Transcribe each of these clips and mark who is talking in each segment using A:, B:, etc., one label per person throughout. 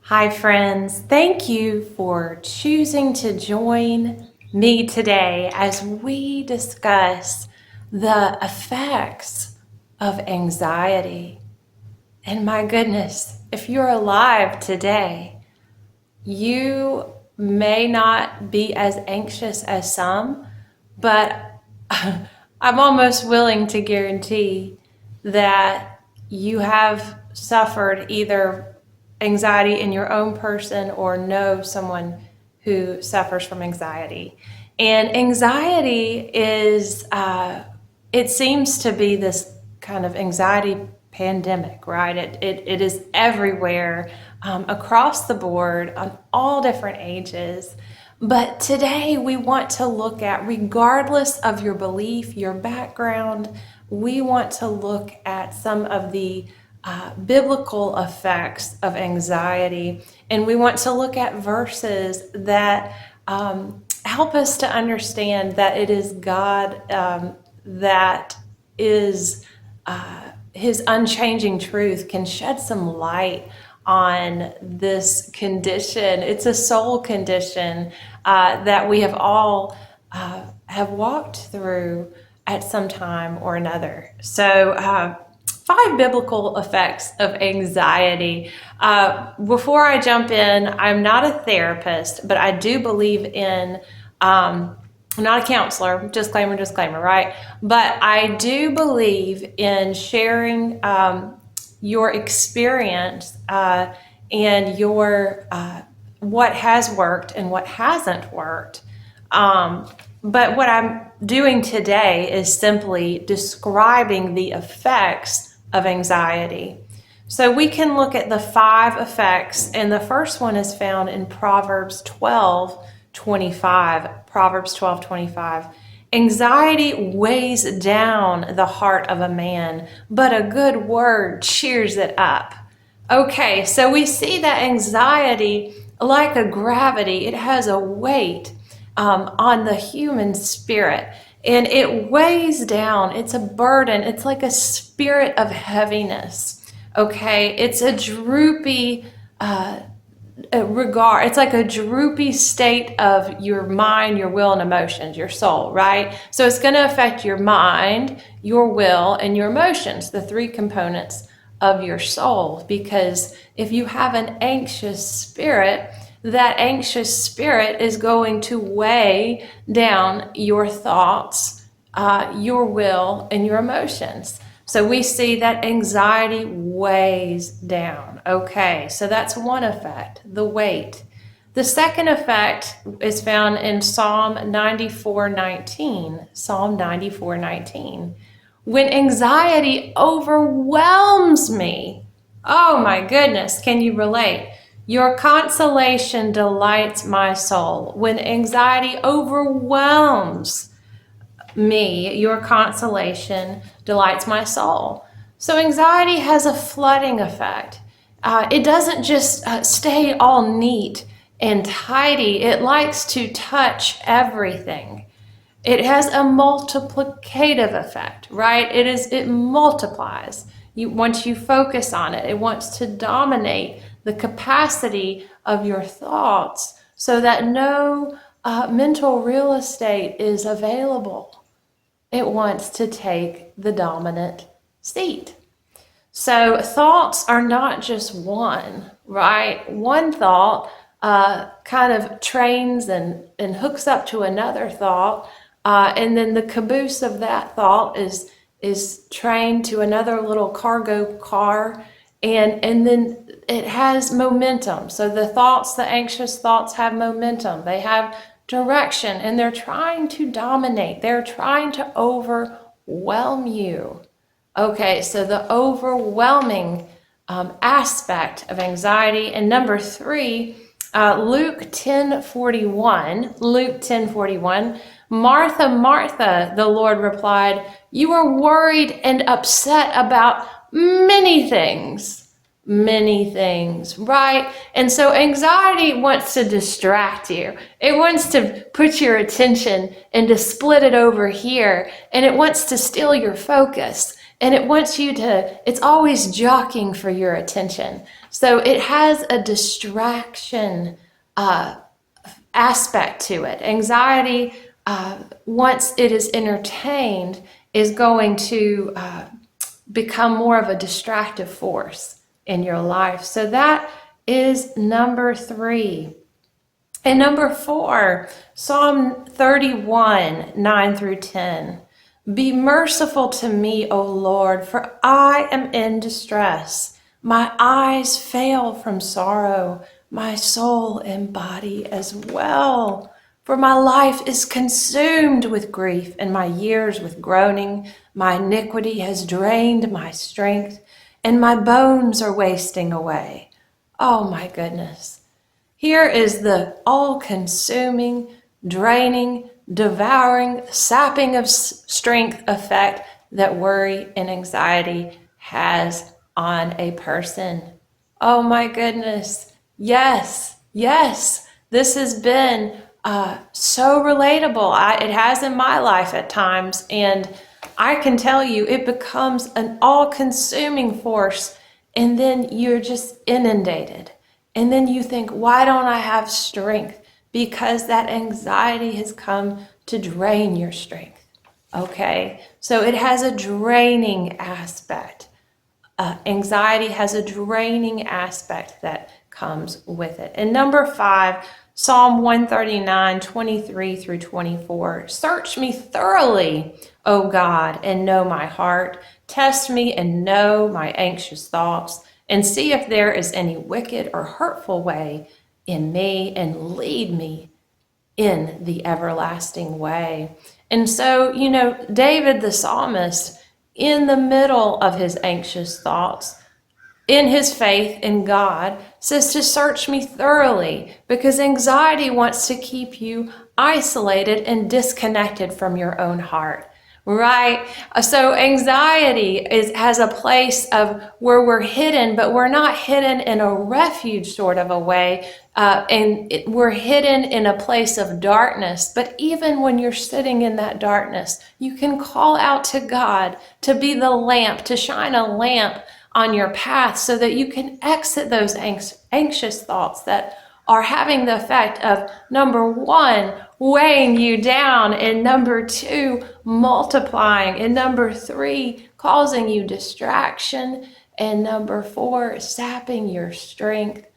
A: Hi, friends. Thank you for choosing to join me today as we discuss the effects of anxiety. And my goodness, if you're alive today, you may not be as anxious as some, but I'm almost willing to guarantee that you have suffered either anxiety in your own person or know someone who suffers from anxiety. And anxiety it seems to be this kind of anxiety pandemic, right? It is everywhere, across the board, on all different ages. But today we want to look at, regardless of your belief, your background, we want to look at some of the biblical effects of anxiety. And we want to look at verses that help us to understand that it is God that is His unchanging truth can shed some light on this condition. It's a soul condition that we have all have walked through at some time or another. So 5 biblical effects of anxiety. Before I jump in, I'm not a therapist, but I do believe in, I'm not a counselor, disclaimer, right? But I do believe in sharing your experience and your what has worked and what hasn't worked. But what I'm doing today is simply describing the effects of anxiety. So we can look at the 5 effects, and the first one is found in Proverbs 12:25. Proverbs 12:25. Anxiety weighs down the heart of a man, but a good word cheers it up. Okay, so we see that anxiety, like a gravity, it has a weight on the human spirit, and it weighs down. It's a burden. It's like a spirit of heaviness. Okay, it's a droopy regard. It's like a droopy state of your mind, your will, and emotions, your soul, right? So it's going to affect your mind, your will, and your emotions, the 3 components of your soul. Because if you have an anxious spirit, that anxious spirit is going to weigh down your thoughts, your will, and your emotions. So we see that anxiety weighs down. Okay, so that's one effect, the weight. The second effect is found in Psalm 94:19. Psalm 94:19. When anxiety overwhelms me, oh my goodness, can you relate? Your consolation delights my soul. When anxiety overwhelms me, your consolation delights my soul. So anxiety has a flooding effect. It doesn't just stay all neat and tidy. It likes to touch everything. It has a multiplicative effect, right? It multiplies. Once you focus on it, it wants to dominate the capacity of your thoughts so that no mental real estate is available. It wants to take the dominant seat. So thoughts are not just one, right? One thought kind of trains and hooks up to another thought, and then the caboose of that thought is trained to another little cargo car, and then it has momentum. So the anxious thoughts have momentum. They have direction, and they're trying to dominate. They're trying to overwhelm you. Okay, so the overwhelming aspect of anxiety. And number 3, Luke 10:41. Martha, Martha, the Lord replied, you are worried and upset about many things, right? And so anxiety wants to distract you. It wants to put your attention and to split it over here, and it wants to steal your focus. And it wants you to, it's always jockeying for your attention. So it has a distraction aspect to it. Anxiety, once it is entertained, is going to become more of a distractive force in your life. So that is number 3. And number 4, Psalm 31, 9 through 10. Be merciful to me, O Lord, for I am in distress. My eyes fail from sorrow, my soul and body as well. For my life is consumed with grief, and my years with groaning. My iniquity has drained my strength, and my bones are wasting away. Oh my goodness. Here is the all-consuming, draining, devouring, sapping of strength effect that worry and anxiety has on a person. Oh my goodness. Yes, yes. This has been so relatable. It has in my life at times, and I can tell you it becomes an all-consuming force, and then you're just inundated. And then you think, why don't I have strength? Because that anxiety has come to drain your strength. Okay, so it has a draining aspect. Anxiety has a draining aspect that comes with it. And number 5, Psalm 139, 23 through 24. Search me thoroughly, O God, and know my heart. Test me and know my anxious thoughts, and see if there is any wicked or hurtful way in me, and lead me in the everlasting way. And so, David the psalmist, in the middle of his anxious thoughts, in his faith in God, says to search me thoroughly, because anxiety wants to keep you isolated and disconnected from your own heart. Right? So anxiety has a place of where we're hidden, but we're not hidden in a refuge sort of a way. We're hidden in a place of darkness. But even when you're sitting in that darkness, you can call out to God to be the lamp, to shine a lamp on your path so that you can exit those anxious thoughts that are having the effect of, number 1, weighing you down, and number 2, multiplying, and number 3, causing you distraction, and number 4, sapping your strength,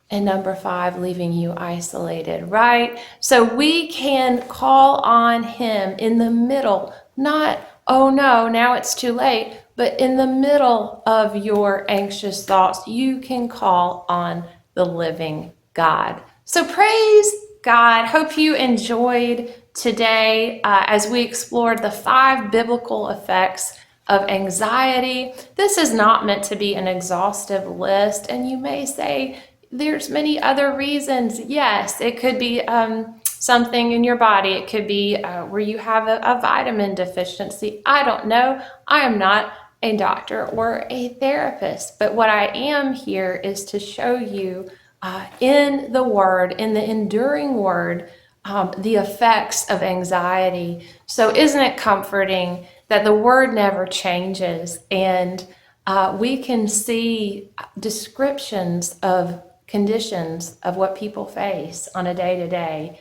A: and number 5, leaving you isolated, right? So we can call on him in the middle, not, oh no, now it's too late, but in the middle of your anxious thoughts, you can call on the living God. So praise God. Hope you enjoyed today as we explored the 5 biblical effects of anxiety. This is not meant to be an exhaustive list, and you may say there's many other reasons. Yes, it could be something in your body. It could be where you have a vitamin deficiency. I don't know. I am not a doctor or a therapist, but what I am here is to show you in the Word, in the enduring Word, the effects of anxiety. So isn't it comforting that the Word never changes, and we can see descriptions of conditions of what people face on a day-to-day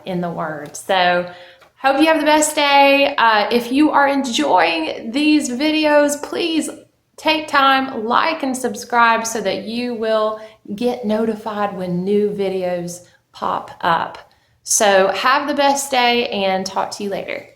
A: in the Word. So hope you have the best day. If you are enjoying these videos, please take time, like and subscribe so that you will get notified when new videos pop up. So have the best day, and talk to you later.